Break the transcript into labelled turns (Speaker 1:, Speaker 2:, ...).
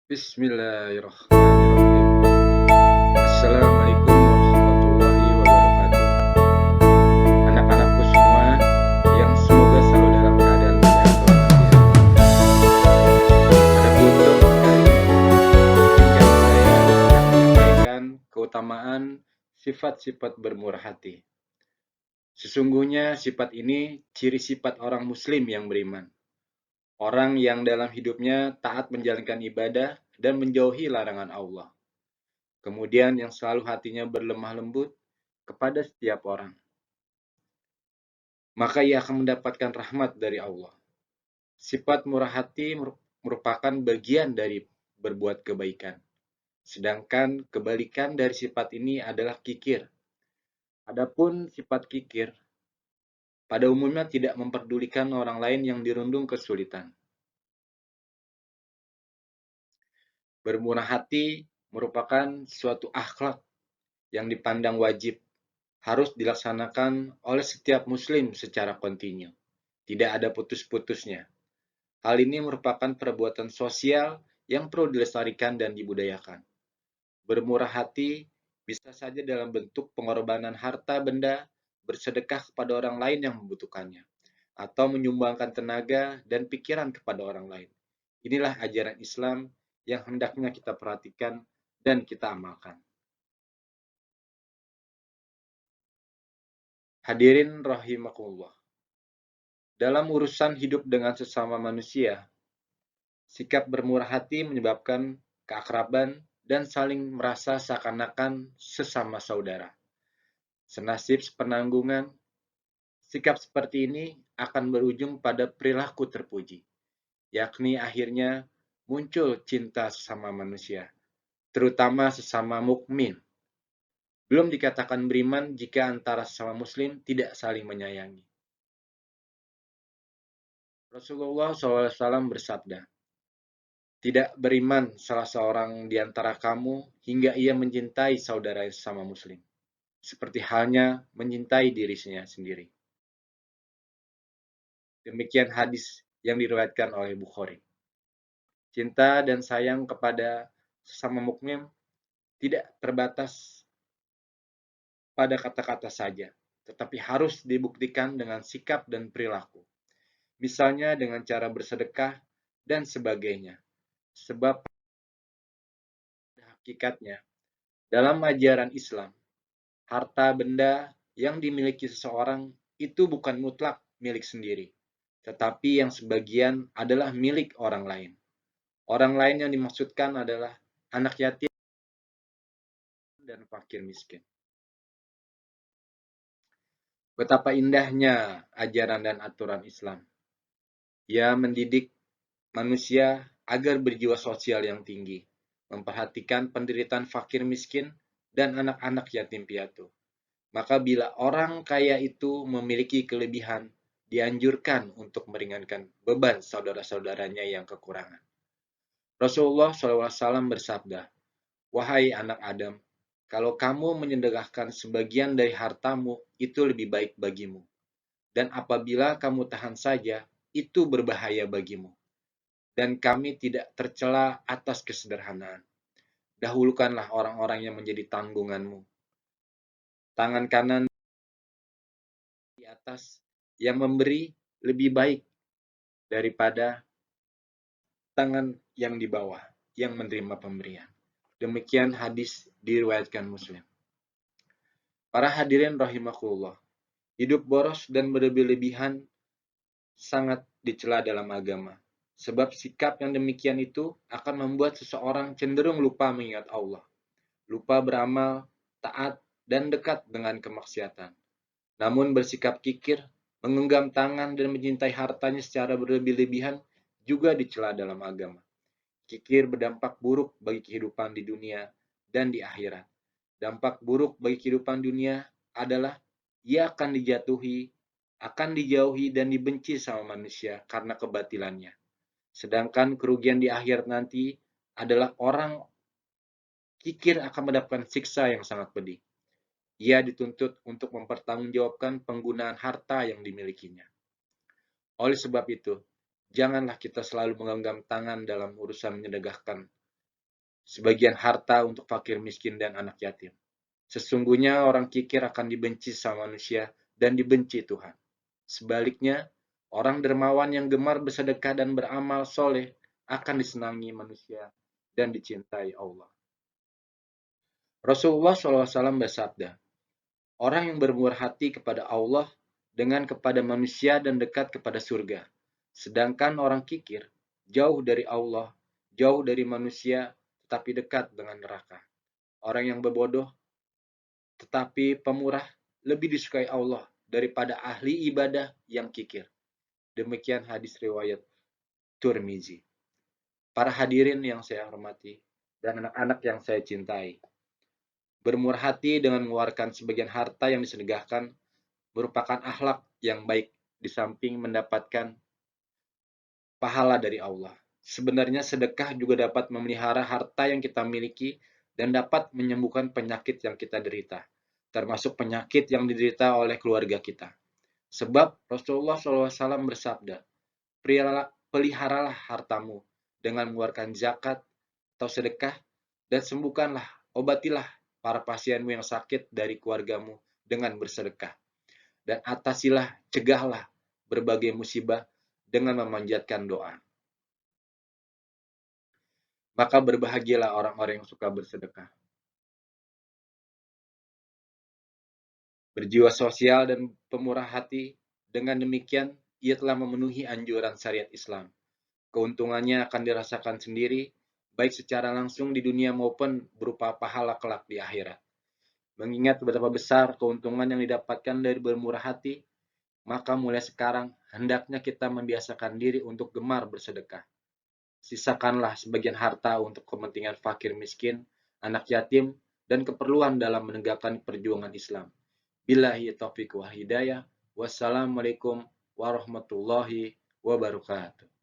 Speaker 1: Bismillahirrahmanirrahim. Assalamualaikum warahmatullahi wabarakatuh. Anak-anakku semua yang semoga selalu dalam keadaan sehat walafiat. Pada kultum kali ini, izinkan saya akan menyampaikan keutamaan sifat-sifat bermurah hati. Sesungguhnya sifat ini ciri sifat orang muslim yang beriman. Orang yang dalam hidupnya taat menjalankan ibadah dan menjauhi larangan Allah. Kemudian yang selalu hatinya berlemah lembut kepada setiap orang. Maka ia akan mendapatkan rahmat dari Allah. Sifat murah hati merupakan bagian dari berbuat kebaikan. Sedangkan kebalikan dari sifat ini adalah kikir. Adapun sifat kikir pada umumnya tidak memperdulikan orang lain yang dirundung kesulitan. Bermurah hati merupakan suatu akhlak yang dipandang wajib harus dilaksanakan oleh setiap muslim secara kontinu. Tidak ada putus-putusnya. Hal ini merupakan perbuatan sosial yang perlu dilestarikan dan dibudayakan. Bermurah hati bisa saja dalam bentuk pengorbanan harta benda, bersedekah kepada orang lain yang membutuhkannya, atau menyumbangkan tenaga dan pikiran kepada orang lain. Inilah ajaran Islam yang hendaknya kita perhatikan dan kita amalkan. Hadirin rahimakumullah. Dalam urusan hidup dengan sesama manusia, sikap bermurah hati menyebabkan keakraban dan saling merasa seakan-akan sesama saudara. Senasib sepenanggungan, sikap seperti ini akan berujung pada perilaku terpuji, yakni akhirnya muncul cinta sesama manusia, terutama sesama mukmin. Belum dikatakan beriman jika antara sesama muslim tidak saling menyayangi. Rasulullah SAW bersabda, tidak beriman salah seorang di antara kamu hingga ia mencintai saudara sesama muslim, seperti halnya mencintai dirinya sendiri. Demikian hadis yang diriwayatkan oleh Bukhari. Cinta dan sayang kepada sesama mukmin tidak terbatas pada kata-kata saja, tetapi harus dibuktikan dengan sikap dan perilaku. Misalnya dengan cara bersedekah dan sebagainya. Sebab hakikatnya dalam ajaran Islam, harta benda yang dimiliki seseorang itu bukan mutlak milik sendiri, tetapi yang sebagian adalah milik orang lain. Orang lain yang dimaksudkan adalah anak yatim dan fakir miskin. Betapa indahnya ajaran dan aturan Islam. Ia mendidik manusia agar berjiwa sosial yang tinggi, memperhatikan penderitaan fakir miskin dan anak-anak yatim piatu. Maka bila orang kaya itu memiliki kelebihan, dianjurkan untuk meringankan beban saudara-saudaranya yang kekurangan. Rasulullah SAW bersabda, wahai anak Adam, kalau kamu menyedekahkan sebagian dari hartamu, itu lebih baik bagimu. Dan apabila kamu tahan saja, itu berbahaya bagimu. Dan kami tidak tercela atas kesederhanaan. Dahulukanlah orang-orang yang menjadi tanggunganmu. Tangan kanan di atas yang memberi lebih baik daripada tangan yang di bawah yang menerima pemberian. Demikian hadis diriwayatkan Muslim. Para hadirin rahimakumullah, hidup boros dan berlebih-lebihan sangat dicela dalam agama. Sebab sikap yang demikian itu akan membuat seseorang cenderung lupa mengingat Allah, lupa beramal, taat, dan dekat dengan kemaksiatan. Namun bersikap kikir, menggenggam tangan dan mencintai hartanya secara berlebih-lebihan juga dicela dalam agama. Kikir berdampak buruk bagi kehidupan di dunia dan di akhirat. Dampak buruk bagi kehidupan dunia adalah ia akan dijauhi dan dibenci sama manusia karena kebatilannya. Sedangkan kerugian di akhirat nanti adalah orang kikir akan mendapatkan siksa yang sangat pedih. Ia dituntut untuk mempertanggungjawabkan penggunaan harta yang dimilikinya. Oleh sebab itu, janganlah kita selalu menggenggam tangan dalam urusan menyedekahkan sebagian harta untuk fakir miskin dan anak yatim. Sesungguhnya orang kikir akan dibenci sama manusia dan dibenci Tuhan. Sebaliknya, orang dermawan yang gemar bersedekah dan beramal soleh akan disenangi manusia dan dicintai Allah. Rasulullah SAW bersabda, orang yang bermurah hati kepada Allah dengan kepada manusia dan dekat kepada surga. Sedangkan orang kikir jauh dari Allah, jauh dari manusia, tetapi dekat dengan neraka. Orang yang berbodoh tetapi pemurah lebih disukai Allah daripada ahli ibadah yang kikir. Demikian hadis riwayat Tirmizi. Para hadirin yang saya hormati dan anak-anak yang saya cintai. Bermurah hati dengan mengeluarkan sebagian harta yang disedekahkan merupakan akhlak yang baik di samping mendapatkan pahala dari Allah. Sebenarnya sedekah juga dapat memelihara harta yang kita miliki dan dapat menyembuhkan penyakit yang kita derita, termasuk penyakit yang diderita oleh keluarga kita. Sebab Rasulullah SAW bersabda, peliharalah hartamu dengan mengeluarkan zakat atau sedekah dan sembuhkanlah, obatilah para pasienmu yang sakit dari keluargamu dengan bersedekah. Dan atasilah, cegahlah berbagai musibah dengan memanjatkan doa. Maka berbahagialah orang-orang yang suka bersedekah. Berjiwa sosial dan pemurah hati, dengan demikian ia telah memenuhi anjuran syariat Islam. Keuntungannya akan dirasakan sendiri, baik secara langsung di dunia maupun berupa pahala kelak di akhirat. Mengingat betapa besar keuntungan yang didapatkan dari bermurah hati, maka mulai sekarang hendaknya kita membiasakan diri untuk gemar bersedekah. Sisakanlah sebagian harta untuk kepentingan fakir miskin, anak yatim, dan keperluan dalam menegakkan perjuangan Islam. Billahi taufiq wa hidayah. Wassalamualaikum warahmatullahi wabarakatuh.